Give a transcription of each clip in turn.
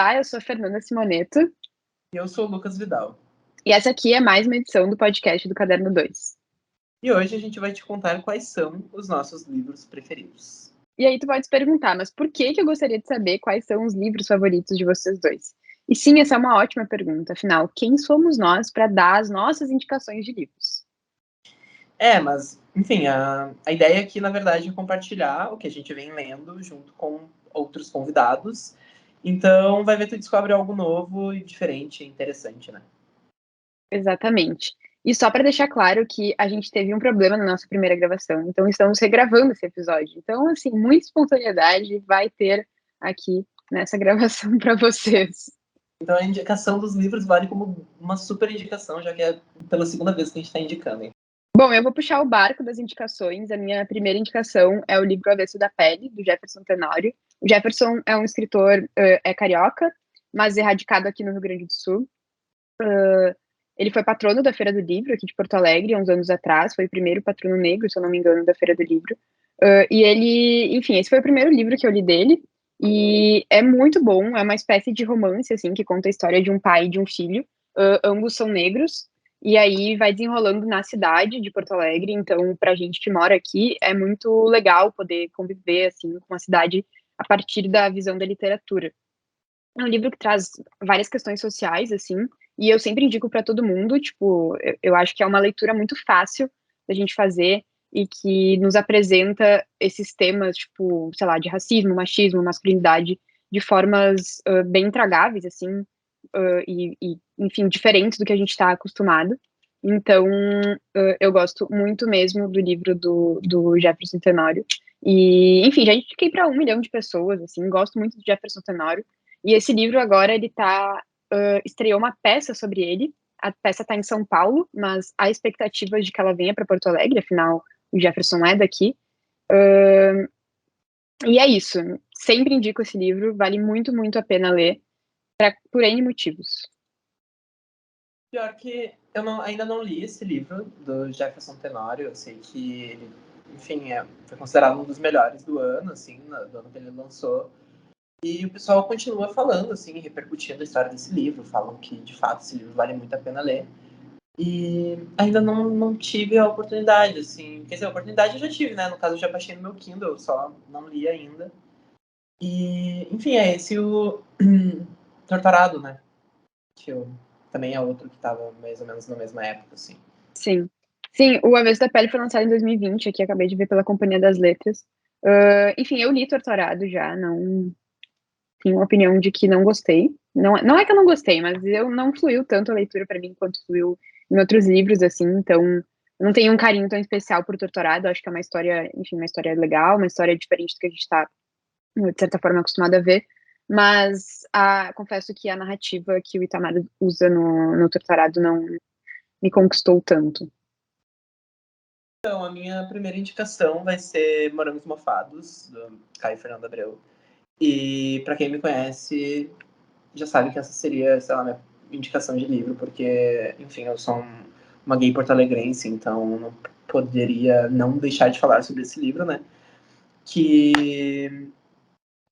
Olá, eu sou a Fernanda Simoneto. E eu sou o Lucas Vidal. E essa aqui é mais uma edição do podcast do Caderno 2. E hoje a gente vai te contar quais são os nossos livros preferidos. E aí tu pode se perguntar, mas por que eu gostaria de saber quais são os livros favoritos de vocês dois? E sim, essa é uma ótima pergunta. Afinal, quem somos nós para dar as nossas indicações de livros? Mas, enfim, a ideia aqui, na verdade, é compartilhar o que a gente vem lendo junto com outros convidados. Então, vai ver tu descobre algo novo e diferente e interessante, né? Exatamente. E só para deixar claro que a gente teve um problema na nossa primeira gravação, então estamos regravando esse episódio. Então, assim, muita espontaneidade vai ter aqui nessa gravação para vocês. Então, a indicação dos livros vale como uma super indicação, já que é pela segunda vez que a gente está indicando, hein? Bom, eu vou puxar o barco das indicações. A minha primeira indicação é o livro Avesso da Pele, do Jefferson Tenório. O Jefferson é um escritor, é carioca, mas é radicado aqui no Rio Grande do Sul. Ele foi patrono da Feira do Livro, aqui de Porto Alegre, há uns anos atrás. Foi o primeiro patrono negro, se eu não me engano, da Feira do Livro. E ele, enfim, esse foi o primeiro livro que eu li dele. E é muito bom, é uma espécie de romance, assim, que conta a história de um pai e de um filho. Ambos são negros. E aí vai desenrolando na cidade de Porto Alegre. Então, pra gente que mora aqui, é muito legal poder conviver, assim, com a cidade a partir da visão da literatura. É um livro que traz várias questões sociais, assim, e eu sempre indico para todo mundo, tipo, eu acho que é uma leitura muito fácil da gente fazer e que nos apresenta esses temas, tipo, sei lá, de racismo, machismo, masculinidade, de formas bem intragáveis, assim, enfim, diferentes do que a gente está acostumado. Então, eu gosto muito mesmo do livro do Jefferson Tenório. E, enfim, já indiquei para 1 milhão de pessoas, assim, gosto muito do Jefferson Tenório. E esse livro agora, ele estreou uma peça sobre ele. A peça está em São Paulo, mas há expectativas de que ela venha para Porto Alegre, afinal, o Jefferson é daqui. E é isso. Sempre indico esse livro, vale muito, muito a pena ler, por N motivos. Pior que eu ainda não li esse livro do Jefferson Tenório. Eu sei que ele, enfim, foi considerado um dos melhores do ano, assim, do ano que ele lançou. E o pessoal continua falando, assim, repercutindo a história desse livro. Falam que, de fato, esse livro vale muito a pena ler. E ainda não tive a oportunidade, assim. Quer dizer, a oportunidade eu já tive, né? No caso, eu já baixei no meu Kindle, eu só não li ainda. E, enfim, é esse o Torturado, né? Que também é outro que tava mais ou menos na mesma época, assim. Sim. Sim, o Avesso da Pele foi lançado em 2020, aqui acabei de ver pela Companhia das Letras. Enfim, eu li Torturado já, não tenho uma opinião de que não gostei. Não é que eu não gostei, mas eu não fluiu tanto a leitura para mim quanto fluiu em outros livros, assim, então eu não tenho um carinho tão especial por Torturado. Acho que é uma história, enfim, uma história legal, uma história diferente do que a gente está, de certa forma, acostumado a ver. Mas confesso que a narrativa que o Itamar usa no Torturado não me conquistou tanto. Então, a minha primeira indicação vai ser Morangos Mofados, do Caio Fernando Abreu. E, para quem me conhece, já sabe que essa seria, sei lá, minha indicação de livro, porque, enfim, eu sou uma gay porto-alegrense, então não poderia não deixar de falar sobre esse livro, né? Que,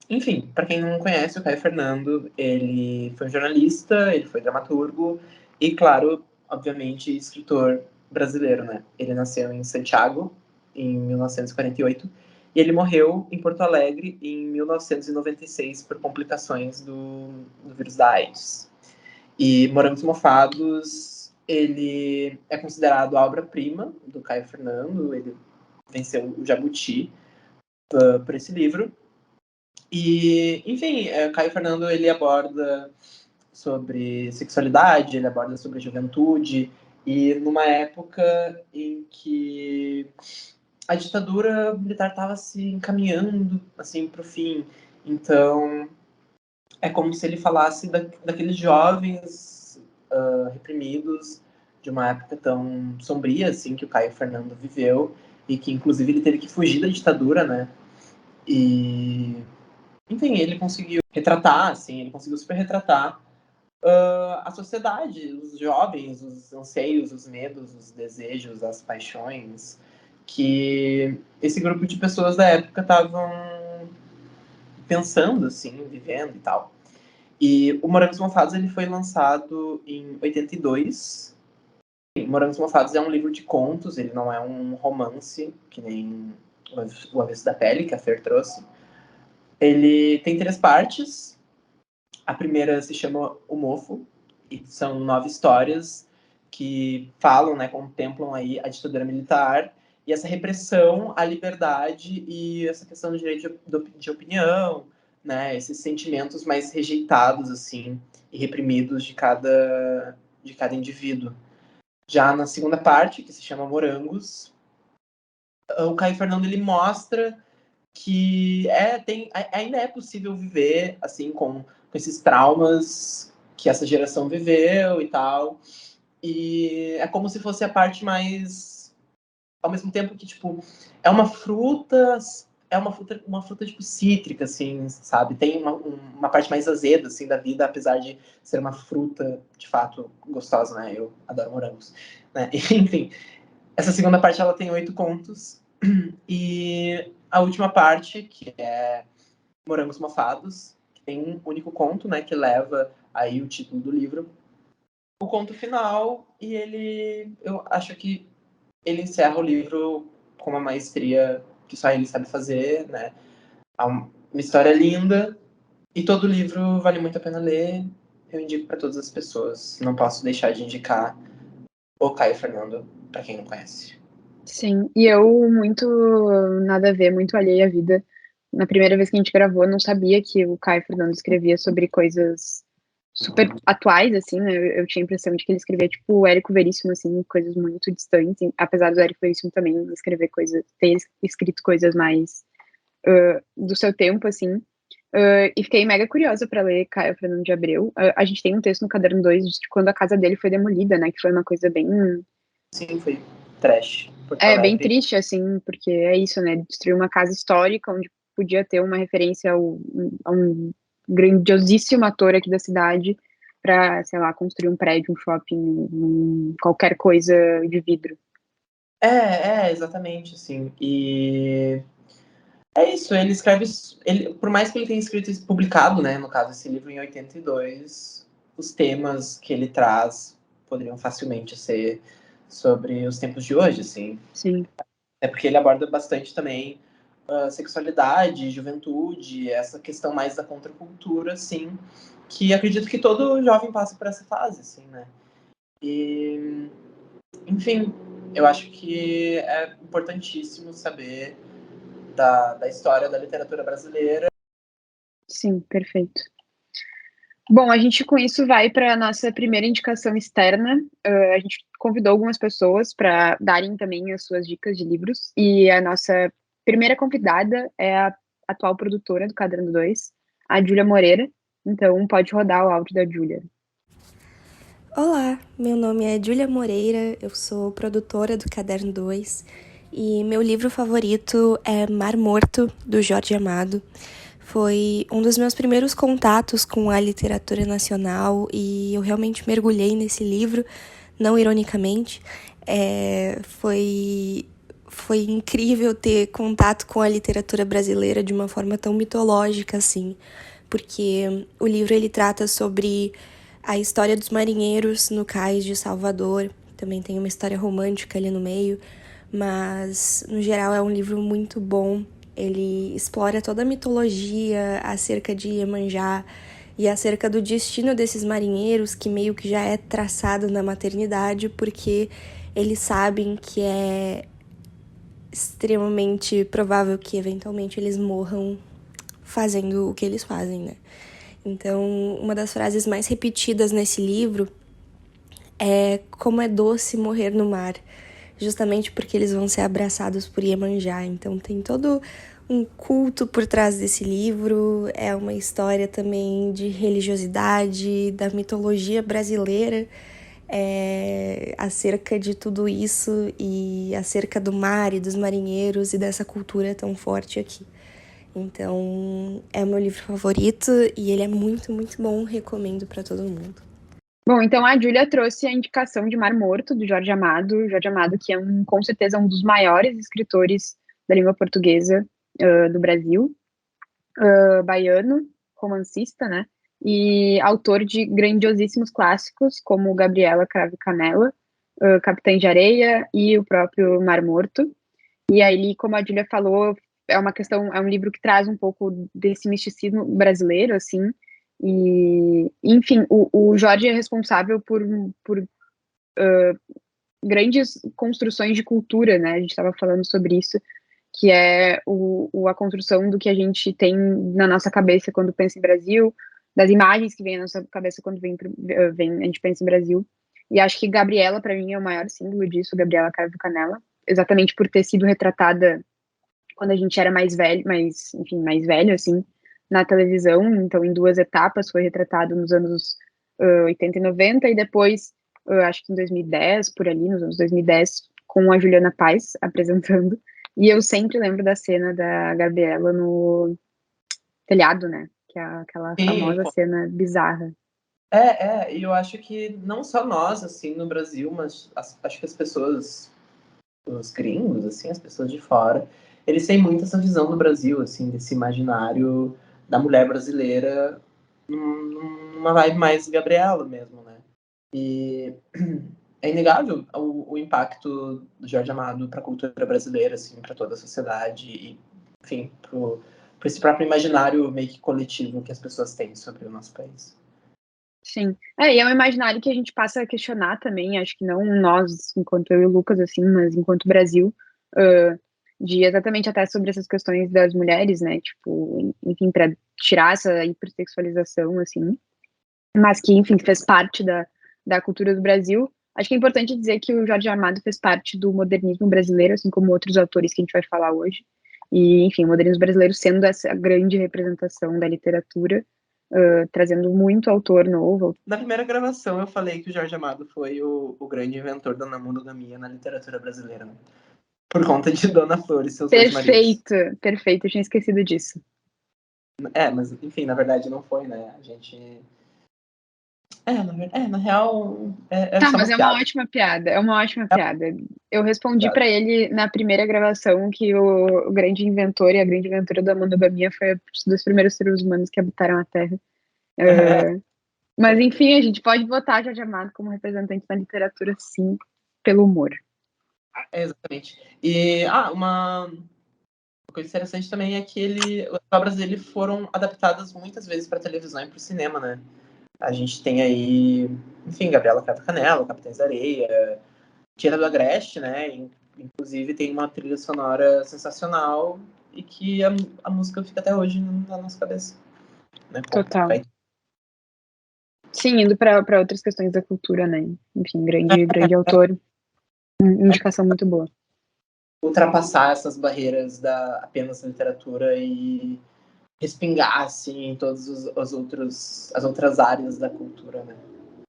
enfim, para quem não conhece, o Caio Fernando, ele foi um jornalista, ele foi dramaturgo e, claro, obviamente, escritor brasileiro, né? Ele nasceu em Santiago, em 1948, e ele morreu em Porto Alegre em 1996 por complicações do vírus da AIDS. E Morangos Mofados, ele é considerado a obra-prima do Caio Fernando, ele venceu o Jabuti por esse livro. E, enfim, Caio Fernando, ele aborda sobre sexualidade, ele aborda sobre juventude, e numa época em que a ditadura militar estava se encaminhando assim para o fim. Então é como se ele falasse daqueles jovens reprimidos de uma época tão sombria assim que o Caio Fernando viveu, e que inclusive ele teve que fugir da ditadura, né? E, enfim, ele conseguiu retratar, assim, ele conseguiu super retratar a sociedade, os jovens, os anseios, os medos, os desejos, as paixões que esse grupo de pessoas da época estavam pensando, assim, vivendo e tal. E o Morangos Mofados ele foi lançado em 82. Morangos Mofados é um livro de contos, ele não é um romance, que nem O Avesso da Pele, que a Fer trouxe. Ele tem 3 partes. A primeira se chama O Mofo, e são 9 histórias que falam, né, contemplam aí a ditadura militar e essa repressão à liberdade e essa questão do direito de opinião, né, esses sentimentos mais rejeitados, assim, e reprimidos de cada indivíduo. Já na segunda parte, que se chama Morangos, o Caio Fernando ele mostra que ainda é possível viver assim com esses traumas que essa geração viveu e tal. E é como se fosse a parte mais, ao mesmo tempo que tipo é uma fruta tipo cítrica, assim, sabe? Tem uma parte mais azeda assim da vida, apesar de ser uma fruta de fato gostosa, né? Eu adoro morangos, né? Enfim, essa segunda parte ela tem 8 contos e a última parte, que é Morangos Mofados, que tem um único conto, né, que leva aí o título do livro. O conto final, e eu acho que ele encerra o livro com uma maestria que só ele sabe fazer, né? Uma história linda, e todo livro vale muito a pena ler. Eu indico para todas as pessoas. Não posso deixar de indicar o Caio Fernando, para quem não conhece. Sim, e eu muito nada a ver, muito alheia à vida. Na primeira vez que a gente gravou, eu não sabia que o Caio Fernando escrevia sobre coisas super atuais, assim, né? Eu tinha a impressão de que ele escrevia, tipo, o Érico Veríssimo, assim, coisas muito distantes, apesar do Érico Veríssimo também escrever coisas, ter escrito coisas mais do seu tempo, assim. E fiquei mega curiosa para ler Caio Fernando de Abreu. A gente tem um texto no Caderno 2 de quando a casa dele foi demolida, né? Que foi uma coisa bem Sim, foi trash. Porto bem Alegre. triste, assim, porque é isso, né? Destruir uma casa histórica onde podia ter uma referência a um grandiosíssimo ator aqui da cidade para, sei lá, construir um prédio, um shopping, qualquer coisa de vidro. Exatamente, assim. E é isso, ele escreve. Por mais que ele tenha escrito e publicado, né, no caso, esse livro em 82, os temas que ele traz poderiam facilmente ser sobre os tempos de hoje, assim. Sim. É porque ele aborda bastante também sexualidade, juventude, essa questão mais da contracultura, assim, que acredito que todo jovem passa por essa fase, assim, né? E, enfim, eu acho que é importantíssimo saber da história da literatura brasileira. Sim, perfeito. Bom, a gente com isso vai para a nossa primeira indicação externa. A gente convidou algumas pessoas para darem também as suas dicas de livros. E a nossa primeira convidada é a atual produtora do Caderno 2, a Júlia Moreira. Então, pode rodar o áudio da Júlia. Olá, meu nome é Júlia Moreira, eu sou produtora do Caderno 2 e meu livro favorito é Mar Morto, do Jorge Amado. Foi um dos meus primeiros contatos com a literatura nacional e eu realmente mergulhei nesse livro, não ironicamente. Foi incrível ter contato com a literatura brasileira de uma forma tão mitológica assim, porque o livro ele trata sobre a história dos marinheiros no cais de Salvador. Também tem uma história romântica ali no meio, mas no geral é um livro muito bom. Ele explora toda a mitologia acerca de Iemanjá e acerca do destino desses marinheiros, que meio que já é traçado na maternidade, porque eles sabem que é extremamente provável que eventualmente eles morram fazendo o que eles fazem, né? Então, uma das frases mais repetidas nesse livro é como é doce morrer no mar, justamente porque eles vão ser abraçados por Iemanjá. Então, tem todo um culto por trás desse livro, é uma história também de religiosidade, da mitologia brasileira, acerca de tudo isso e acerca do mar e dos marinheiros e dessa cultura tão forte aqui. Então, é o meu livro favorito e ele é muito, muito bom, recomendo para todo mundo. Bom, então a Júlia trouxe a indicação de Mar Morto, do Jorge Amado. Jorge Amado, que é com certeza um dos maiores escritores da língua portuguesa do Brasil. Baiano, romancista, né? e autor de grandiosíssimos clássicos, como Gabriela Cravo e Canela, Capitães de Areia e o próprio Mar Morto. E aí, como a Júlia falou, é um livro que traz um pouco desse misticismo brasileiro, assim, e, enfim, o Jorge é responsável por grandes construções de cultura, né? A gente estava falando sobre isso, que é a construção do que a gente tem na nossa cabeça quando pensa em Brasil, das imagens que vem na nossa cabeça quando a gente pensa em Brasil. E acho que Gabriela, para mim, é o maior símbolo disso, Gabriela Cravo Canela, exatamente por ter sido retratada quando a gente era mais velho, mais velho, assim, na televisão. Então, em duas etapas, foi retratado nos anos 80 e 90, e depois, acho que em 2010, por ali, nos anos 2010, com a Juliana Paz apresentando. E eu sempre lembro da cena da Gabriela no telhado, né? Que é aquela Sim, famosa cena bizarra. e eu acho que não só nós, assim, no Brasil, mas acho que as pessoas, os gringos, assim, as pessoas de fora, eles têm muito essa visão do Brasil, assim, desse imaginário da mulher brasileira numa vibe mais Gabriela mesmo, né? E é inegável o impacto do Jorge Amado para a cultura brasileira, assim, para toda a sociedade e, enfim, para esse próprio imaginário meio que coletivo que as pessoas têm sobre o nosso país. Sim. E é um imaginário que a gente passa a questionar também, acho que não nós, enquanto eu e o Lucas, assim, mas enquanto Brasil, de exatamente até sobre essas questões das mulheres, né, tipo, enfim, para tirar essa hipersexualização, assim, mas que, enfim, fez parte da cultura do Brasil. Acho que é importante dizer que o Jorge Amado fez parte do modernismo brasileiro, assim como outros autores que a gente vai falar hoje. E, enfim, o modernismo brasileiro sendo essa grande representação da literatura, trazendo muito autor novo. Na primeira gravação eu falei que o Jorge Amado foi o grande inventor da monogamia na literatura brasileira, né? Por conta de Dona Flor e seus dois maridos. Perfeito, perfeito, eu tinha esquecido disso. Mas enfim, na verdade não foi, né? A gente... na real, é Tá, só mas uma é uma piada. ótima piada, é uma ótima piada. Eu respondi Piada. pra ele na primeira gravação que o grande inventor e a grande inventora da monogamia foi um dos primeiros seres humanos que habitaram a Terra. Mas enfim, a gente pode botar Jorge Amado como representante da literatura, sim, pelo humor. Exatamente. E uma coisa interessante também é que as obras dele foram adaptadas muitas vezes para televisão e para o cinema, né? A gente tem aí, enfim, Gabriela Cravo Canela, Capitães da Areia, Tia do Agreste, né? Inclusive tem uma trilha sonora sensacional e que a música fica até hoje na nossa cabeça. Né? Total. Sim, indo para outras questões da cultura, né? Enfim, grande autor. Indicação muito boa. Ultrapassar essas barreiras da apenas literatura e respingar assim em todas as outras áreas da cultura, né?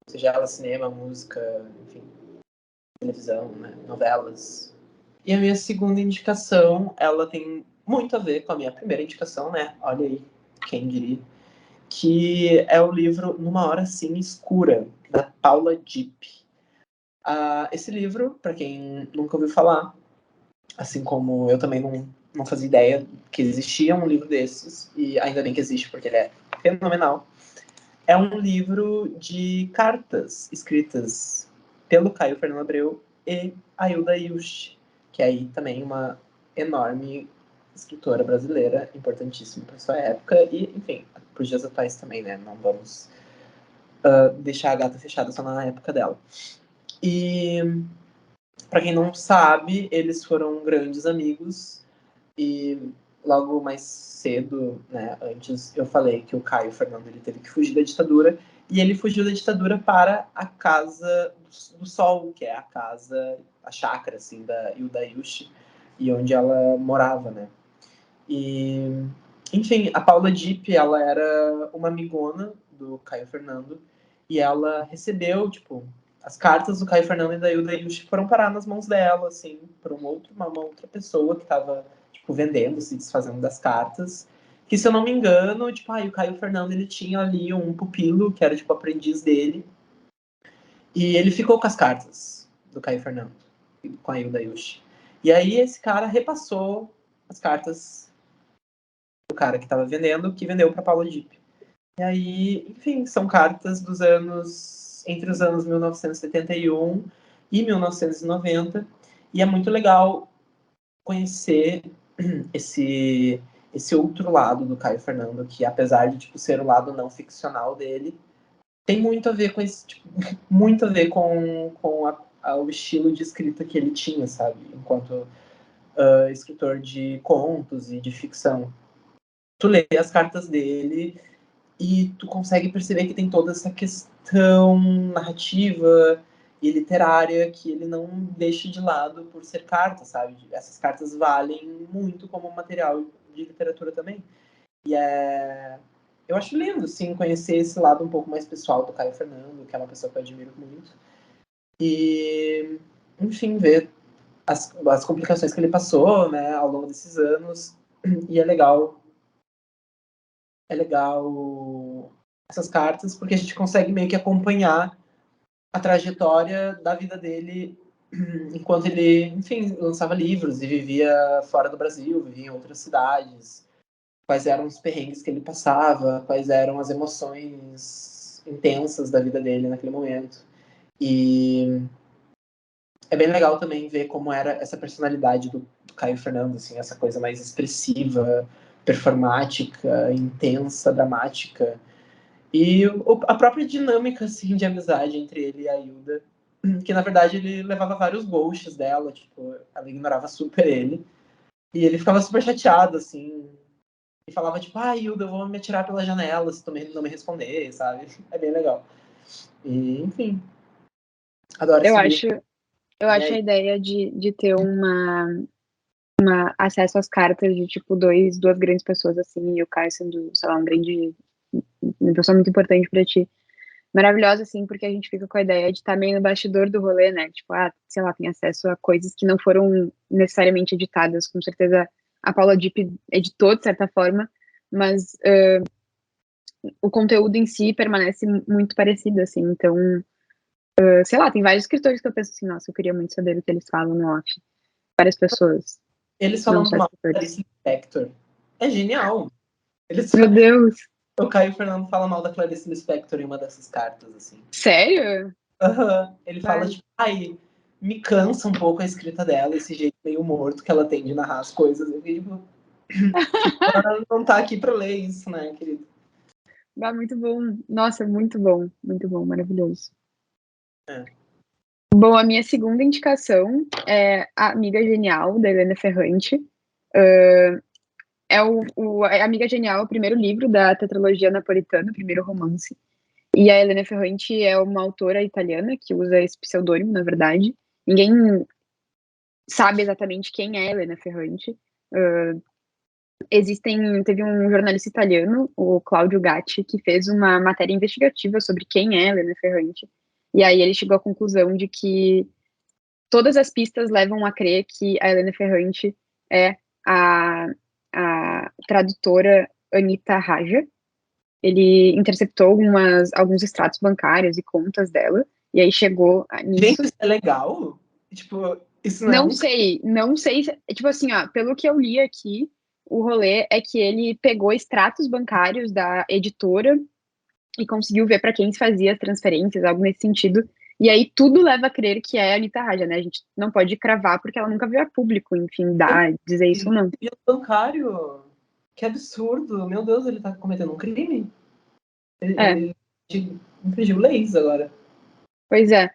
Seja ela cinema, música, enfim, televisão, né? Novelas. E a minha segunda indicação, ela tem muito a ver com a minha primeira indicação, né? Olha aí, quem diria. Que é o livro Numa Hora Sim Escura, da Paula Dipp. Esse livro, para quem nunca ouviu falar, assim como eu também não fazia ideia que existia um livro desses, e ainda bem que existe, porque ele é fenomenal. É um livro de cartas escritas pelo Caio Fernando Abreu e Ailda Ilch, que é aí também uma enorme escritora brasileira, importantíssima para sua época, e, enfim, para os dias atuais também, né? Não vamos deixar a gata fechada só na época dela. E, para quem não sabe, eles foram grandes amigos, e logo mais cedo, né, antes eu falei que o Caio Fernando ele teve que fugir da ditadura, e ele fugiu da ditadura para a Casa do Sol, que é a casa, a chácara, assim, da Hilda Ilch, e onde ela morava, né. E, enfim, a Paula Dipp, ela era uma amigona do Caio Fernando, e ela recebeu, tipo, as cartas do Caio Fernando e da Hilda Ilch foram parar nas mãos dela, assim, por uma outra pessoa que estava tipo, vendendo, se desfazendo das cartas. Que, se eu não me engano, tipo, o Caio Fernando, ele tinha ali um pupilo, que era, tipo, aprendiz dele. E ele ficou com as cartas do Caio Fernando, com a Hilda Ilch. E aí esse cara repassou as cartas do cara que estava vendendo, que vendeu para Paula Dipp. E aí, enfim, são cartas entre os anos 1971 e 1990, e é muito legal conhecer esse outro lado do Caio Fernando, que apesar de tipo, ser o lado não ficcional dele, tem muito a ver com esse, tipo, muito a ver com o estilo de escrita que ele tinha, sabe? Enquanto escritor de contos e de ficção. Tu lê as cartas dele e tu consegue perceber que tem toda essa questão narrativa e literária que ele não deixa de lado por ser carta, sabe? Essas cartas valem muito como material de literatura também. E eu acho lindo, sim, conhecer esse lado um pouco mais pessoal do Caio Fernando, que é uma pessoa que eu admiro muito. E, enfim, ver as complicações que ele passou, né, ao longo desses anos. E é legal essas cartas, porque a gente consegue meio que acompanhar a trajetória da vida dele enquanto ele, enfim, lançava livros e vivia fora do Brasil, vivia em outras cidades. Quais eram os perrengues que ele passava, quais eram as emoções intensas da vida dele naquele momento. E é bem legal também ver como era essa personalidade do Caio Fernando, assim, essa coisa mais expressiva, performática, intensa, dramática. E a própria dinâmica, assim, de amizade entre ele e a Hilda, que, na verdade, ele levava vários ghosts dela, tipo, ela ignorava super ele. E ele ficava super chateado, assim, e falava, tipo, Hilda, eu vou me atirar pela janela se tu não me responder, sabe? É bem legal. E, enfim, adoro Eu esse livro. acho, eu E acho a aí, ideia de ter acesso às cartas de, tipo, duas grandes pessoas, assim, e o Caio sendo, sei lá, uma pessoa muito importante pra ti. Maravilhosa, assim, porque a gente fica com a ideia de estar meio no bastidor do rolê, né? Tipo, sei lá, tem acesso a coisas que não foram necessariamente editadas. Com certeza a Paula Dipp editou, de certa forma, mas o conteúdo em si permanece muito parecido, assim. Então, sei lá, tem vários escritores que eu penso assim, nossa, eu queria muito saber o que eles falam no off. Várias pessoas, eles não falando só mal da escritores. Clarice Lispector. É genial. Meu Deus, O Caio Fernando fala mal da Clarice Lispector em uma dessas cartas, assim. sério? Ele fala, tipo, me cansa um pouco a escrita dela, esse jeito meio morto que ela tem de narrar as coisas. Eu fiquei, tipo, ela não tá aqui pra ler isso, né, querido? Muito bom. Nossa, muito bom, maravilhoso. É. Bom, a minha segunda indicação é A Amiga Genial, da Helena Ferrante. A Amiga Genial é o primeiro livro da tetralogia napolitana, o primeiro romance. E a Helena Ferrante é uma autora italiana que usa esse pseudônimo, na verdade. Ninguém sabe exatamente quem é a Helena Ferrante. Teve um jornalista italiano, o Claudio Gatti, que fez uma matéria investigativa sobre quem é a Helena Ferrante. E aí ele chegou à conclusão de que todas as pistas levam a crer que a Helena Ferrante é a tradutora Anita Raja. Ele interceptou alguns extratos bancários e contas dela, e aí chegou nisso. Gente, isso é legal? Tipo, isso não é Não sei, não sei. Tipo assim, ó, pelo que eu li aqui, o rolê é que ele pegou extratos bancários da editora e conseguiu ver para quem se fazia as transferências, algo nesse sentido. E aí tudo leva a crer que é a Anitta Raja, né? A gente não pode cravar porque ela nunca veio a público, enfim, dizer isso ou não. E o bancário? Que absurdo. Meu Deus, ele tá cometendo um crime? É, Ele infringiu leis agora. pois é.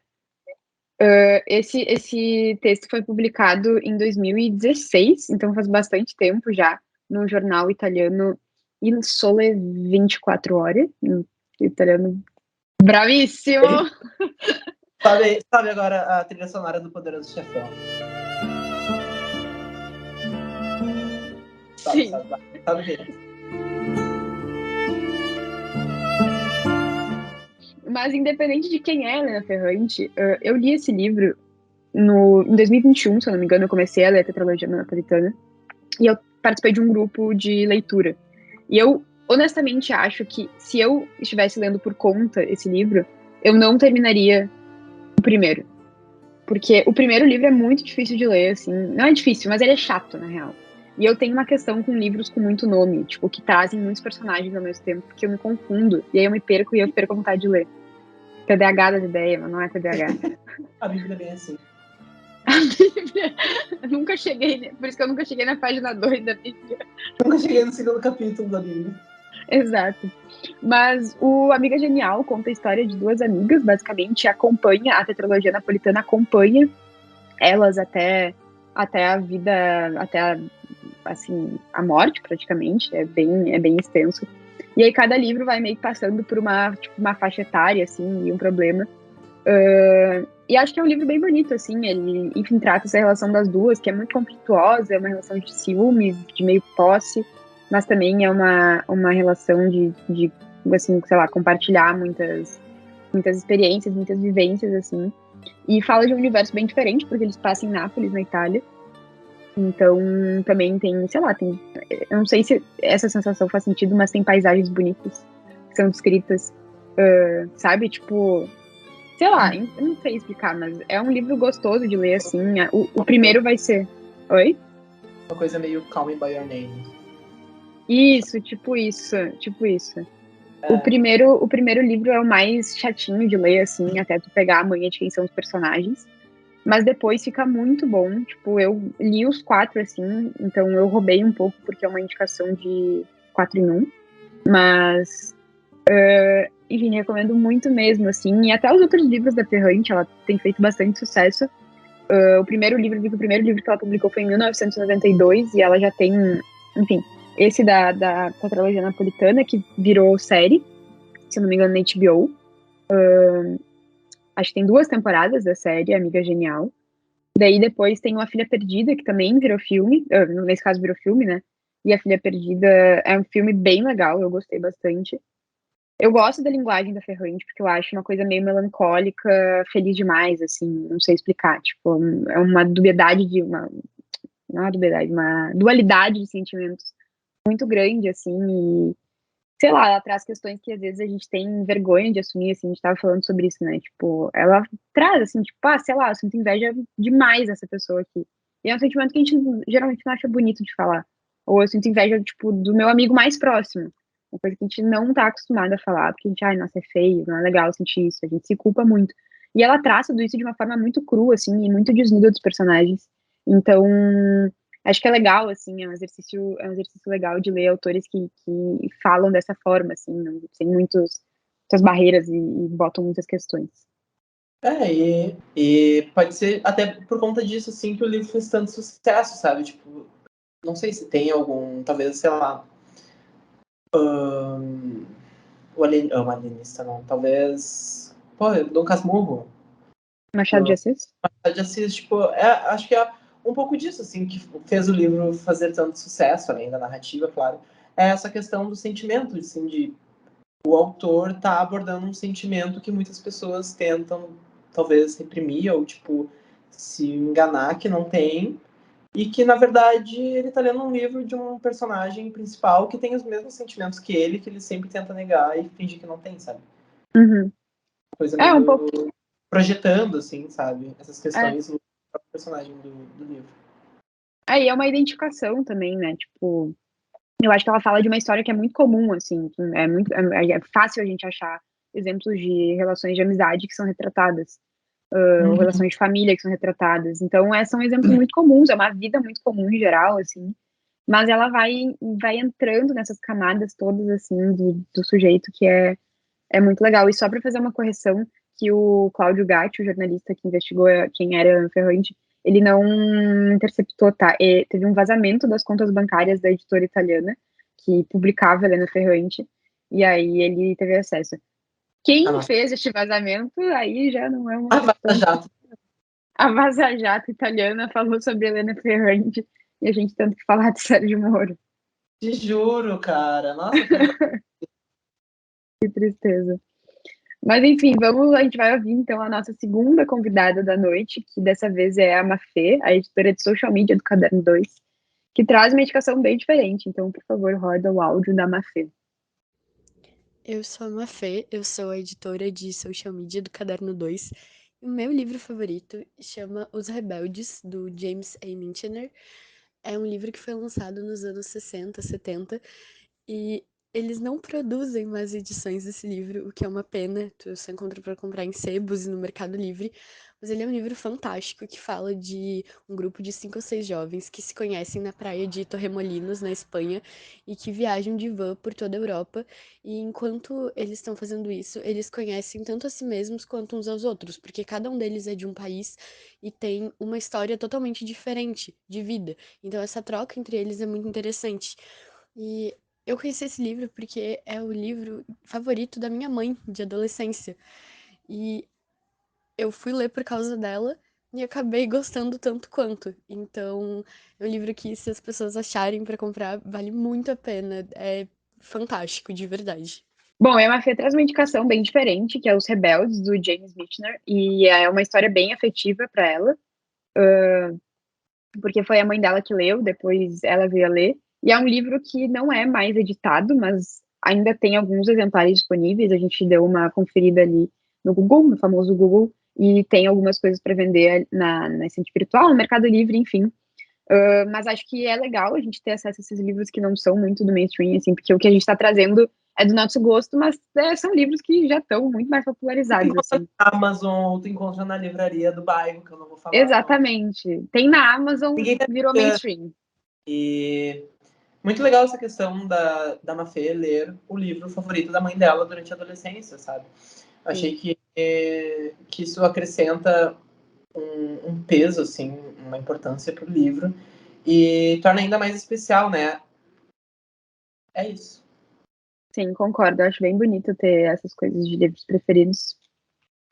Esse texto foi publicado em 2016, então faz bastante tempo já, no jornal italiano Il Sole 24 Ore, italiano bravíssimo! Sabe agora a trilha sonora do Poderoso Chefão? Sim. Sabe mesmo. Mas independente de quem é Helena Ferrante, eu li esse livro em 2021, se eu não me engano, eu comecei a ler a tetralogia napolitana, e eu participei de um grupo de leitura. E eu, honestamente, acho que se eu estivesse lendo por conta esse livro, eu não terminaria o primeiro. Porque o primeiro livro é muito difícil de ler, assim. Não é difícil, mas ele é chato, na real. E eu tenho uma questão com livros com muito nome, tipo, que trazem muitos personagens ao mesmo tempo, porque eu me confundo, e aí eu me perco e eu perco a vontade de ler. TDAH das ideias, mas não é TDAH. A Bíblia é bem assim. Eu nunca cheguei, por isso que eu nunca cheguei na página 2 da Bíblia. Nunca cheguei no segundo capítulo da Bíblia. Exato. Mas o Amiga Genial conta a história de duas amigas, basicamente, acompanha, a tetralogia napolitana acompanha elas até a vida, assim, a morte, praticamente, é bem extenso. E aí cada livro vai meio que passando por uma faixa etária, assim, e um problema. E acho que é um livro bem bonito, assim, ele, enfim, trata essa relação das duas, que é muito conflituosa, é uma relação de ciúmes, de meio posse, mas também é uma relação de assim, sei lá, compartilhar muitas experiências, muitas vivências, assim. E fala de um universo bem diferente, porque eles passam em Nápoles, na Itália. Então, também tem, sei lá, eu não sei se essa sensação faz sentido, mas tem paisagens bonitas que são descritas, sabe? Tipo, sei lá, eu não sei explicar, mas é um livro gostoso de ler, assim. O primeiro vai ser... Oi? Uma coisa meio Call Me By Your Name. Isso, tipo isso. O primeiro livro é o mais chatinho de ler, assim, até tu pegar a manha de quem são os personagens. Mas depois fica muito bom. Tipo, eu li os 4, assim, então eu roubei um pouco, porque é uma indicação de 4 em 1. Mas, enfim, recomendo muito mesmo, assim. E até os outros livros da Ferrante, ela tem feito bastante sucesso. O primeiro livro que ela publicou foi em 1992, e ela já tem, enfim, esse da tetralogia napolitana, que virou série, se eu não me engano, na HBO. Acho que tem 2 temporadas da série, Amiga Genial. Daí depois tem Uma Filha Perdida, que também virou filme, nesse caso virou filme, né? E A Filha Perdida é um filme bem legal, eu gostei bastante. Eu gosto da linguagem da Ferrante, porque eu acho uma coisa meio melancólica, feliz demais, assim, não sei explicar. Tipo, é uma dubiedade não é uma dubiedade, uma dualidade de sentimentos muito grande, assim, e sei lá, ela traz questões que às vezes a gente tem vergonha de assumir, assim, a gente tava falando sobre isso, né? Tipo, ela traz, assim, tipo, sei lá, eu sinto inveja demais dessa pessoa aqui. E é um sentimento que a gente geralmente não acha bonito de falar. Ou eu sinto inveja, tipo, do meu amigo mais próximo. Uma coisa que a gente não tá acostumado a falar, porque a gente, ai, nossa, é feio, não é legal sentir isso, a gente se culpa muito. E ela traz tudo isso de uma forma muito crua, assim, e muito desnuda dos personagens. Então, acho que é legal, assim, é um exercício legal de ler autores que falam dessa forma, assim, não, sem muitas barreiras e botam muitas questões. E pode ser até por conta disso, assim, que o livro fez tanto sucesso, sabe? Tipo, não sei se tem algum, talvez, sei lá, o alienista não, talvez, pô, Dom Casmurro, Machado de Assis? Machado de Assis, tipo, acho que é um pouco disso, assim, que fez o livro fazer tanto sucesso, além da narrativa, claro, é essa questão do sentimento, assim, de o autor tá abordando um sentimento que muitas pessoas tentam, talvez, reprimir ou, tipo, se enganar que não tem, e que, na verdade, ele tá lendo um livro de um personagem principal que tem os mesmos sentimentos que ele sempre tenta negar e fingir que não tem, sabe? Uhum. Coisa Um meio pouco. projetando, assim, sabe? Essas É. questões no próprio personagem do livro. E é uma identificação também, né? Tipo, eu acho que ela fala de uma história que é muito comum, assim, que é fácil a gente achar exemplos de relações de amizade que são retratadas, ou relações de família que são retratadas. Então, são exemplos muito comuns, é uma vida muito comum em geral, assim, mas ela vai entrando nessas camadas todas, assim, do sujeito, que é muito legal. E só para fazer uma correção, que o Cláudio Gatti, o jornalista que investigou quem era Ferrante, ele não interceptou, tá? Teve um vazamento das contas bancárias da editora italiana, que publicava Helena Ferrante, e aí ele teve acesso. Quem fez este vazamento, aí já não é uma questão. A Vaza Jato italiana falou sobre Helena Ferrante, e a gente tendo que falar de Sérgio Moro. Te juro, cara. Nossa, que tristeza. Mas enfim, a gente vai ouvir então a nossa segunda convidada da noite, que dessa vez é a Mafê, a editora de social media do Caderno 2, que traz uma indicação bem diferente. Então, por favor, roda o áudio da Mafê. Eu sou a Mafê, eu sou a editora de social media do Caderno 2. E o meu livro favorito chama Os Rebeldes, do James A. Michener. é um livro que foi lançado nos anos 60, 70, e eles não produzem mais edições desse livro, o que é uma pena. Tu só encontra para comprar em sebos e no Mercado Livre. Mas ele é um livro fantástico que fala de um grupo de 5 ou 6 jovens que se conhecem na praia de Torremolinos, na Espanha, e que viajam de van por toda a Europa. E enquanto eles estão fazendo isso, eles conhecem tanto a si mesmos quanto uns aos outros, porque cada um deles é de um país e tem uma história totalmente diferente de vida. Então essa troca entre eles é muito interessante. E eu conheci esse livro porque é o livro favorito da minha mãe de adolescência. E eu fui ler por causa dela e acabei gostando tanto quanto. Então, é um livro que, se as pessoas acharem pra comprar, vale muito a pena. É fantástico, de verdade. Bom, a Mafê traz uma indicação bem diferente, que é Os Rebeldes, do James Michener, e é uma história bem afetiva para ela, porque foi a mãe dela que leu, depois ela veio a ler, e é um livro que não é mais editado, mas ainda tem alguns exemplares disponíveis, a gente deu uma conferida ali no Google, no famoso Google, e tem algumas coisas para vender na estante virtual, no Mercado Livre, enfim. Mas acho que é legal a gente ter acesso a esses livros que não são muito do mainstream, assim, porque o que a gente está trazendo é do nosso gosto, mas são livros que já estão muito mais popularizados, assim. Na Amazon, ou tu encontra na livraria do bairro, que eu não vou falar. Exatamente. Tem na Amazon, Ninguém tá virou mainstream. E muito legal essa questão da Mafê ler o livro favorito da mãe dela durante a adolescência, sabe? Eu achei que isso acrescenta um peso, assim, uma importância pro livro e torna ainda mais especial, né? É isso. Sim, concordo. Eu acho bem bonito ter essas coisas de livros preferidos.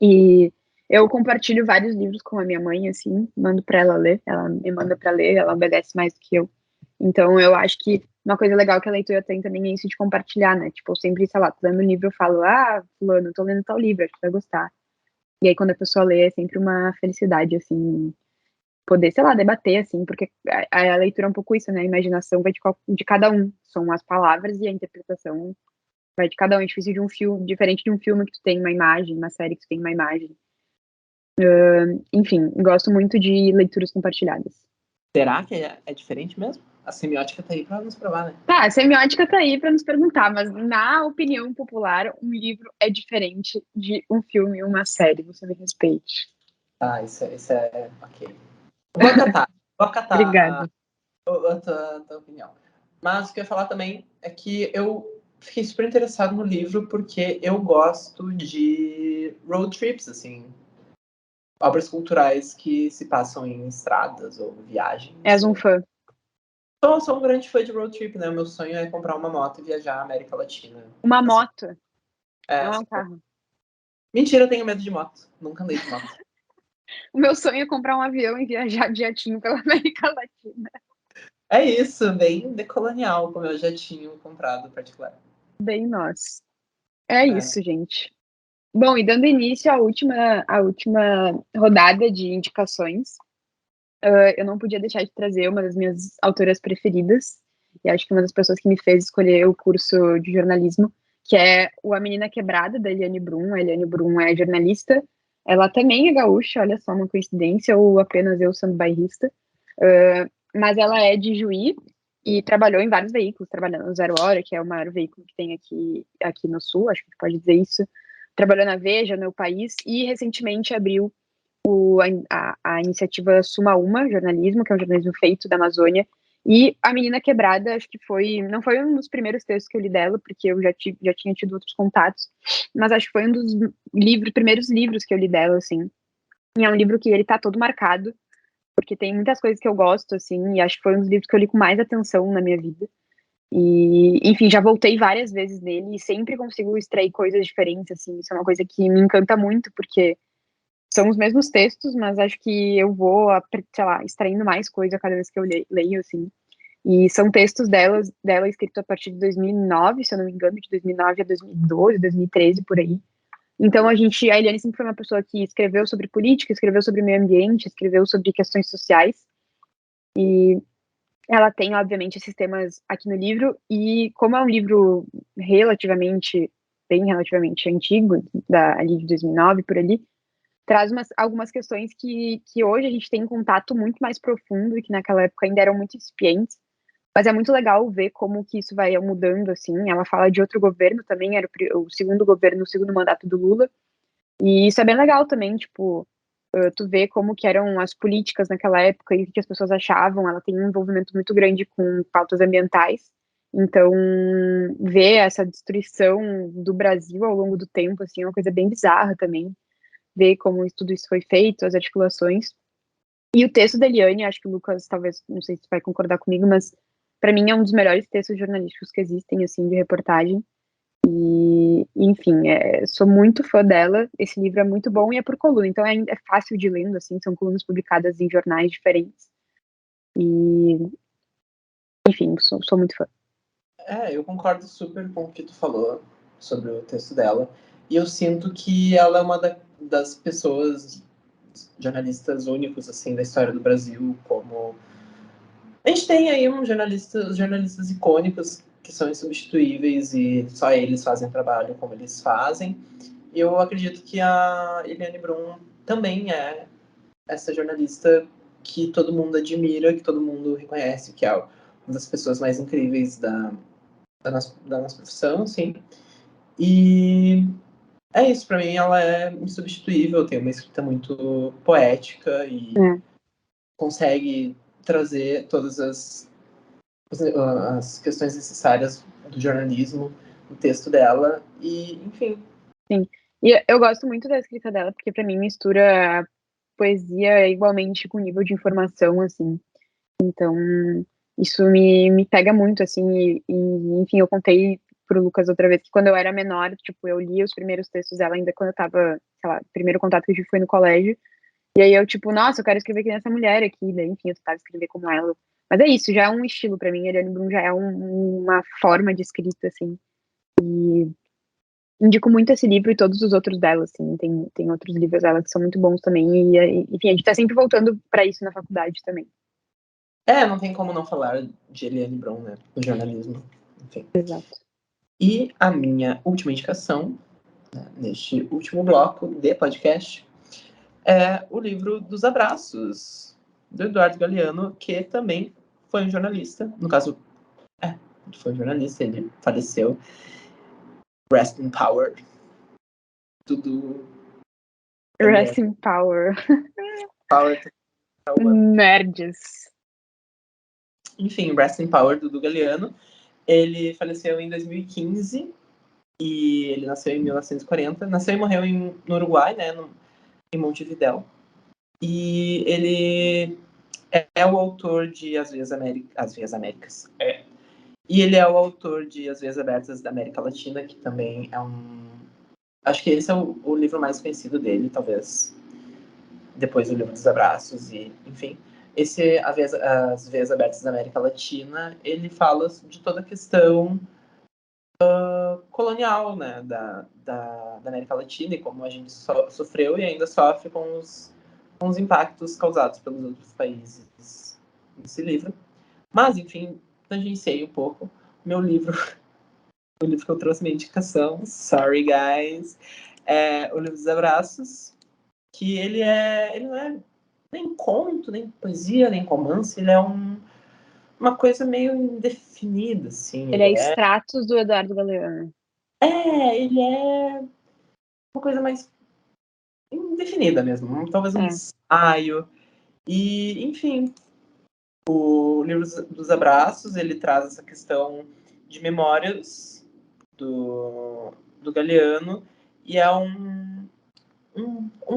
E eu compartilho vários livros com a minha mãe, assim, mando para ela ler. Ela me manda para ler, ela obedece mais do que eu. Então, eu acho que uma coisa legal que a leitura tem também é isso de compartilhar, né? Tipo, eu sempre, sei lá, tô lendo um livro, eu falo, fulano, tô lendo tal livro, acho que vai gostar. E aí, quando a pessoa lê, é sempre uma felicidade, assim, poder, sei lá, debater, assim, porque a leitura é um pouco isso, né? A imaginação vai de cada um. São as palavras e a interpretação vai de cada um. É difícil de um filme, diferente de um filme que tu tem uma imagem, uma série que tu tem uma imagem. Enfim, gosto muito de leituras compartilhadas. Será que é diferente mesmo? A semiótica tá aí pra nos provar, né? Tá, a semiótica tá aí pra nos perguntar, mas na opinião popular, um livro é diferente de um filme ou uma série, você me respeite. Tá, isso é ok. Vou acatar. Vou acatar Obrigada. a tua opinião. Mas o que eu ia falar também é que eu fiquei super interessado no livro porque eu gosto de road trips, assim, obras culturais que se passam em estradas ou És viagens. um fã. Sou um grande fã de road trip, né? O meu sonho é comprar uma moto e viajar a América Latina. Uma Assim, moto, não é um carro. Mentira, eu tenho medo de moto. Nunca andei de moto. O meu sonho é comprar um avião e viajar de jatinho pela América Latina. É isso, bem decolonial, como eu já tinha comprado particular. Bem nós. É isso, gente. Bom, e dando início à última rodada de indicações, eu não podia deixar de trazer uma das minhas autoras preferidas, e acho que uma das pessoas que me fez escolher o curso de jornalismo, que é o A Menina Quebrada, da Eliane Brum. A Eliane Brum é jornalista, ela também é gaúcha, olha só, uma coincidência, ou apenas eu sendo bairrista, mas ela é de Juí e trabalhou em vários veículos, trabalhando no Zero Hora, que é o maior veículo que tem aqui no Sul, acho que pode dizer isso, trabalhou na Veja, no País, e recentemente abriu a iniciativa Suma Uma Jornalismo, que é um jornalismo feito da Amazônia, e A Menina Quebrada, acho que não foi um dos primeiros textos que eu li dela, porque eu já tinha tido outros contatos, mas acho que foi um dos primeiros livros que eu li dela, assim, e é um livro que ele tá todo marcado, porque tem muitas coisas que eu gosto, assim, e acho que foi um dos livros que eu li com mais atenção na minha vida, e, enfim, já voltei várias vezes nele, e sempre consigo extrair coisas diferentes, assim, isso é uma coisa que me encanta muito, porque são os mesmos textos, mas acho que eu vou, sei lá, extraindo mais coisa cada vez que eu leio, assim. E são textos dela escritos a partir de 2009, se eu não me engano, de 2009 a 2012, 2013, por aí. Então a Eliane sempre foi uma pessoa que escreveu sobre política, escreveu sobre meio ambiente, escreveu sobre questões sociais. E ela tem, obviamente, esses temas aqui no livro. E como é um livro bem relativamente antigo, ali de 2009, por ali, traz algumas questões que hoje a gente tem um contato muito mais profundo e que naquela época ainda eram muito incipientes. Mas é muito legal ver como que isso vai mudando, assim. Ela fala de outro governo também, era o segundo governo, o segundo mandato do Lula. E isso é bem legal também, tipo, tu vê como que eram as políticas naquela época e o que as pessoas achavam. Ela tem um envolvimento muito grande com pautas ambientais. Então, ver essa destruição do Brasil ao longo do tempo, assim, é uma coisa bem bizarra também. Ver como tudo isso foi feito, as articulações. E o texto da Eliane, acho que o Lucas, talvez, não sei se vai concordar comigo, mas para mim é um dos melhores textos jornalísticos que existem, assim, de reportagem. E, enfim, sou muito fã dela. Esse livro é muito bom e é por coluna, então é fácil de lendo, assim, são colunas publicadas em jornais diferentes. E, enfim, sou muito fã. Eu concordo super com o que tu falou sobre o texto dela. E eu sinto que ela é uma das pessoas, jornalistas únicos, assim, da história do Brasil, como... A gente tem aí jornalistas icônicos que são insubstituíveis e só eles fazem trabalho como eles fazem. E eu acredito que a Eliane Brum também é essa jornalista que todo mundo admira, que todo mundo reconhece, que é uma das pessoas mais incríveis da nossa profissão, sim. E é isso, pra mim ela é insubstituível, tem uma escrita muito poética e consegue trazer todas as questões necessárias do jornalismo no texto dela e, enfim. Sim, e eu gosto muito da escrita dela, porque pra mim mistura a poesia igualmente com nível de informação, assim. Então, isso me pega muito, assim, enfim, eu contei pro Lucas outra vez que quando eu era menor, tipo, eu lia os primeiros textos dela ainda quando eu tava, sei lá, o primeiro contato que eu tive foi no colégio, e aí eu, tipo, nossa, eu quero escrever que nem essa mulher aqui, daí, enfim, eu tentava escrever como ela. Mas é isso, já é um estilo pra mim, a Eliane Brum já é uma forma de escrita, assim, e indico muito esse livro e todos os outros dela, assim, tem outros livros dela que são muito bons também, enfim, a gente tá sempre voltando pra isso na faculdade também. Não tem como não falar de Eliane Brum, né, no jornalismo, enfim. Exato. E a minha última indicação, né, neste último bloco de podcast, é o livro dos Abraços, do Eduardo Galeano, que também foi um jornalista, no caso, foi um jornalista, ele faleceu. Rest in Power. Tudo. Rest in Power. Power. Nerds. Enfim, Rest in Power do Galeano. Ele faleceu em 2015 e ele nasceu em 1940. Nasceu e morreu no Uruguai, né, em Montevidéu. E ele é o autor de As Veias Américas. E ele é o autor de As Veias Abertas da América Latina, que também é acho que esse é o livro mais conhecido dele, talvez depois do Livro dos Abraços, e enfim. As Veias Abertas da América Latina, ele fala de toda a questão colonial, né, da América Latina e como a gente sofreu e ainda sofre com os impactos causados pelos outros países nesse livro. Mas, enfim, tangenciei um pouco. O livro que eu trouxe minha indicação, sorry guys, é O Livro dos Abraços, que ele não é nem conto, nem poesia, nem romance, ele é uma coisa meio indefinida, assim. Ele é extratos do Eduardo Galeano. Ele é uma coisa mais indefinida mesmo, talvez um ensaio. E, enfim, o Livro dos Abraços, ele traz essa questão de memórias do Galeano, e é um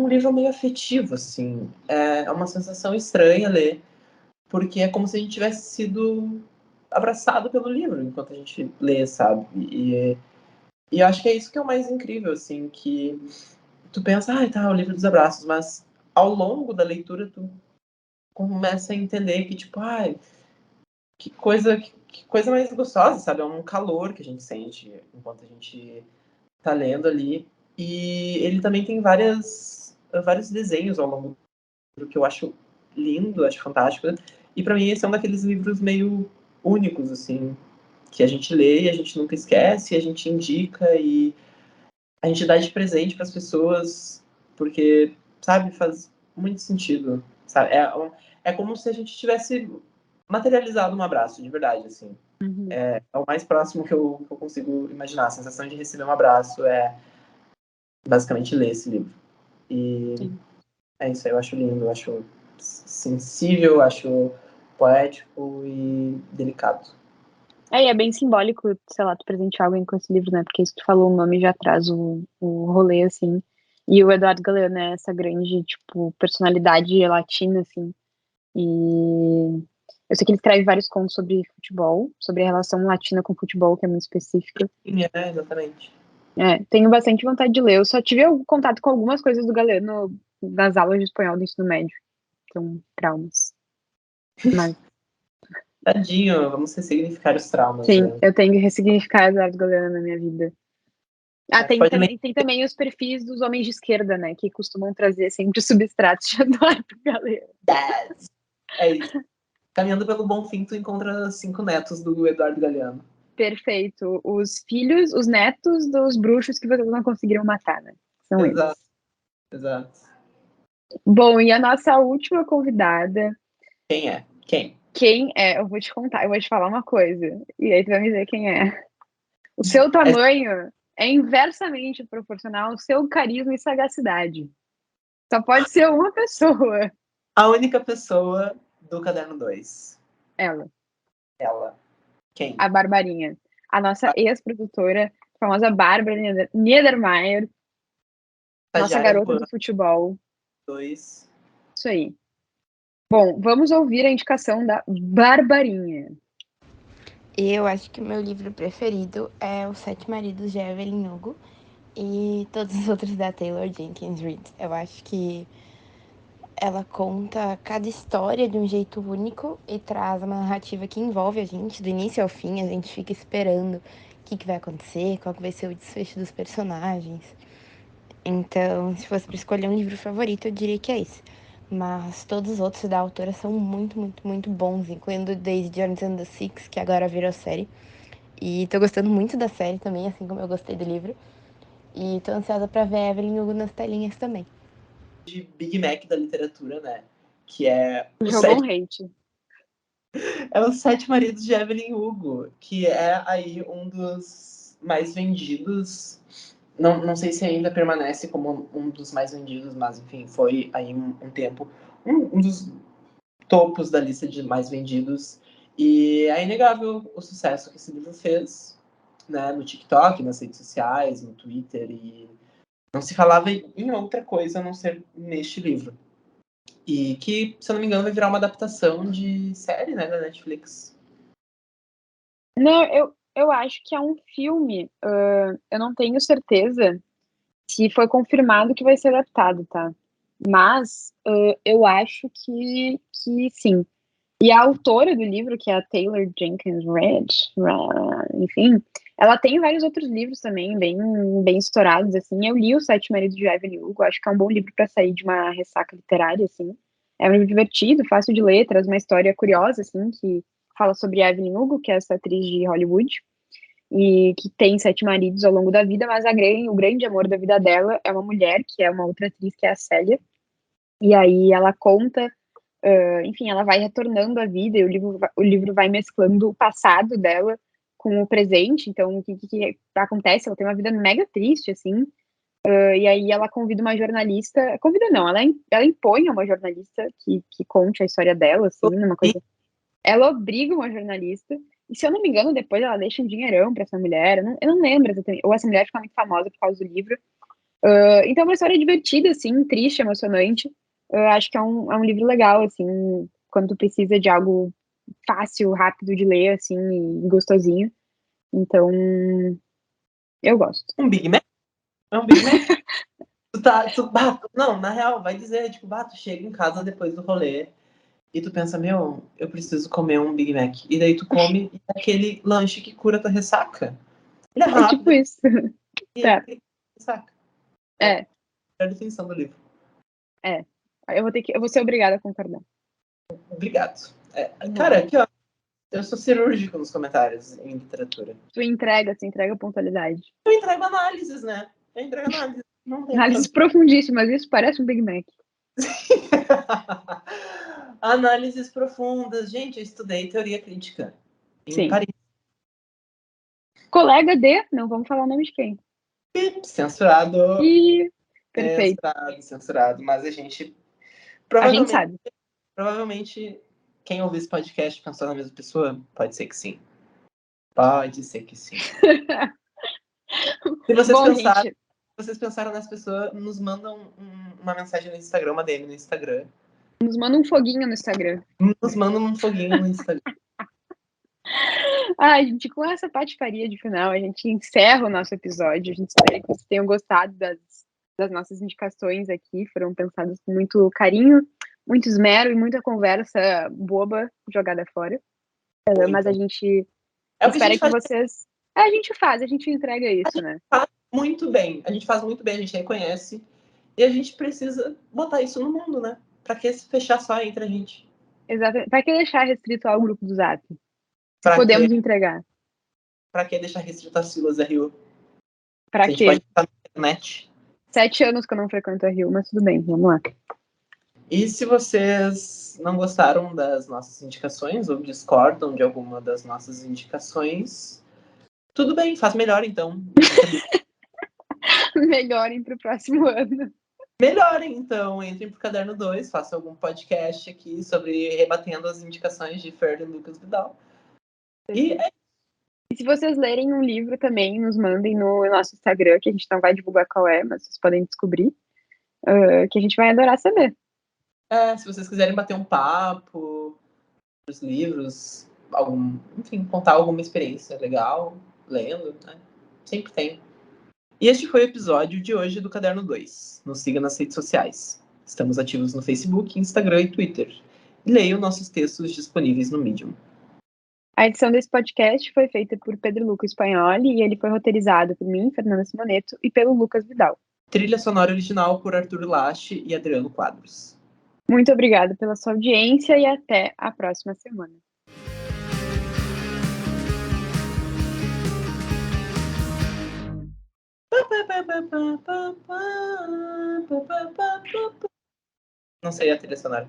livro meio afetivo, assim. É uma sensação estranha ler, porque é como se a gente tivesse sido abraçado pelo livro enquanto a gente lê, sabe? E eu acho que é isso que é o mais incrível, assim, que tu pensa, tá, o livro dos abraços, mas ao longo da leitura tu começa a entender que, tipo, que coisa mais gostosa, sabe? É um calor que a gente sente enquanto a gente tá lendo ali. E ele também tem vários desenhos ao longo do livro que eu acho lindo, acho fantástico. E para mim esse é um daqueles livros meio únicos, assim, que a gente lê e a gente nunca esquece, a gente indica e a gente dá de presente para as pessoas, porque sabe? Faz muito sentido, sabe? É como se a gente tivesse materializado um abraço, de verdade, assim. Uhum. É o mais próximo que eu consigo imaginar. A sensação de receber um abraço é basicamente ler esse livro. E Sim. é isso aí, eu acho lindo, eu acho sensível, eu acho poético e delicado. E é bem simbólico, sei lá, tu presentear alguém com esse livro, né? Porque isso que tu falou, o nome já traz o rolê, assim. E o Eduardo Galeano é essa grande, tipo, personalidade latina, assim. E eu sei que ele escreve vários contos sobre futebol, sobre a relação latina com futebol, que é muito específica. Sim, exatamente. Tenho bastante vontade de ler. Eu só tive contato com algumas coisas do Galeano nas aulas de espanhol do ensino médio. Então, traumas. Mas, Tadinho, vamos ressignificar os traumas, sim, né? eu tenho que ressignificar Eduardo Galeano na minha vida. Tu pode ler. Tem também os perfis dos homens de esquerda, né? Que costumam trazer sempre substratos de Eduardo Galeano. Yes. É isso. Caminhando pelo bom fim, tu encontra 5 netos do Eduardo Galeano. Perfeito. Os filhos, os netos dos bruxos que vocês não conseguiram matar, né? São Exato, eles. exato. Bom, e a nossa última convidada, Quem é? Quem? quem é? Eu vou te contar, eu vou te falar uma coisa. E aí tu vai me dizer quem é. O seu tamanho é inversamente proporcional ao seu carisma e sagacidade. Só pode ser uma pessoa. A única pessoa do Caderno 2. Ela, Ela. Quem? a Barbarinha. A nossa ex-produtora, a famosa Bárbara Niedermayer, nossa Estagiária garota do do ano futebol. 2. Isso aí. Bom, vamos ouvir a indicação da Barbarinha. Eu acho que o meu livro preferido é Os Sete Maridos de Evelyn Hugo e todos os outros da Taylor Jenkins Reid. Eu acho que ela conta cada história de um jeito único e traz uma narrativa que envolve a gente do início ao fim. A gente fica esperando o que vai acontecer, qual que vai ser o desfecho dos personagens. Então, se fosse para escolher um livro favorito, eu diria que é esse. Mas todos os outros da autora são muito, muito, muito bons, incluindo Daisy Jones and the Six, que agora virou série. E tô gostando muito da série também, assim como eu gostei do livro. E tô ansiosa pra ver Evelyn Hugo nas telinhas também. De Big Mac da literatura, né? Que é Jogou um hate. Os Sete Maridos de Evelyn Hugo, que é aí um dos mais vendidos. Não sei se ainda permanece como um dos mais vendidos, mas enfim, foi aí um tempo um dos topos da lista de mais vendidos. E é inegável o sucesso que esse livro fez, né, no TikTok, nas redes sociais, no Twitter, e não se falava em outra coisa a não ser neste livro. E que, se eu não me engano, vai virar uma adaptação de série, né, da Netflix. Não, eu acho que é um filme. Eu não tenho certeza se foi confirmado que vai ser adaptado, tá? Mas eu acho que sim. E a autora do livro, que é a Taylor Jenkins Reid, enfim, ela tem vários outros livros também, bem estourados, assim. Eu li Os Sete Maridos de Evelyn Hugo, acho que é um bom livro para sair de uma ressaca literária, assim. É um livro divertido, fácil de ler, traz uma história curiosa, assim, que fala sobre a Evelyn Hugo, que é essa atriz de Hollywood, e que tem sete maridos ao longo da vida, mas o grande amor da vida dela é uma mulher, que é uma outra atriz, que é a Célia. E aí ela conta, enfim, ela vai retornando à vida, e o livro vai mesclando o passado dela com o presente. Então, o que acontece? Ela tem uma vida mega triste, assim, e aí ela convida uma jornalista, convida não, ela impõe a uma jornalista que conte a história dela, assim, numa coisa. Ela obriga uma jornalista, e se eu não me engano, depois ela deixa um dinheirão pra essa mulher, eu não lembro exatamente, ou essa mulher fica muito famosa por causa do livro. Então é uma história divertida, assim, triste, emocionante. Eu acho que é um livro legal, assim, quando tu precisa de algo fácil, rápido de ler, assim, e gostosinho. Então, eu gosto. Um Big Mac? É um Big Mac? Não, na real, vai dizer, tipo, tu chega em casa depois do rolê e tu pensa, meu, eu preciso comer um Big Mac. E daí tu come e é aquele lanche que cura tua ressaca. Ele é É tipo rápido isso. e Tá. ele ressaca. É, É a definição do livro. é. Eu vou ser obrigada a concordar. Obrigado. Cara, aqui, ó, eu sou cirúrgico nos comentários em literatura. Tu entrega pontualidade. Eu entrego análises, né? Eu entrego análises. Não tem Análises profundíssimas, isso parece um Big Mac. Análises profundas. Gente, eu estudei teoria crítica em Sim. Paris. Colega de, não vamos falar o nome de quem. Censurado. E perfeito. Censurado. Mas a gente A gente sabe. provavelmente quem ouve esse podcast pensou na mesma pessoa? Pode ser que sim. Pode ser que sim. Se vocês, Bom, pensaram, gente, vocês pensaram nessa pessoa, nos mandam uma mensagem no Instagram, uma DM no Instagram. nos manda um foguinho no Instagram. Nos mandam um foguinho no Instagram. Gente, com essa patifaria de final, a gente encerra o nosso episódio. A gente espera que vocês tenham gostado das nossas indicações aqui. Foram pensadas com muito carinho, muito esmero e muita conversa boba jogada fora. Mas a gente espera que vocês... A gente entrega isso, né? Faz muito bem. A gente faz muito bem, a gente reconhece. E a gente precisa botar isso no mundo, né? Pra que se fechar só entre a gente? Exatamente. Pra que deixar restrito ao grupo do Zap? Podemos entregar. Pra que deixar restrito às filas da Rio? Pra a gente quê? pode estar na internet. 7 anos que eu não frequento a Rio, mas tudo bem, vamos lá. E se vocês não gostaram das nossas indicações ou discordam de alguma das nossas indicações, tudo bem, faz melhor então. Melhorem pro próximo ano. Melhorem então, entrem pro Caderno 2, façam algum podcast aqui sobre rebatendo as indicações de Fer e Lucas Vidal. E se vocês lerem um livro também, nos mandem no nosso Instagram, que a gente não vai divulgar qual é, mas vocês podem descobrir, que a gente vai adorar saber. Se vocês quiserem bater um papo dos livros, enfim, contar alguma experiência legal, lendo, né? Sempre tem. E este foi o episódio de hoje do Caderno 2. Nos siga nas redes sociais. Estamos ativos no Facebook, Instagram e Twitter. E leiam nossos textos disponíveis no Medium. A edição desse podcast foi feita por Pedro Lucas Spagnoli e ele foi roteirizado por mim, Fernanda Simoneto, e pelo Lucas Vidal. Trilha sonora original por Arthur Lache e Adriano Quadros. Muito obrigada pela sua audiência e até a próxima semana. Não sei a trilha sonora.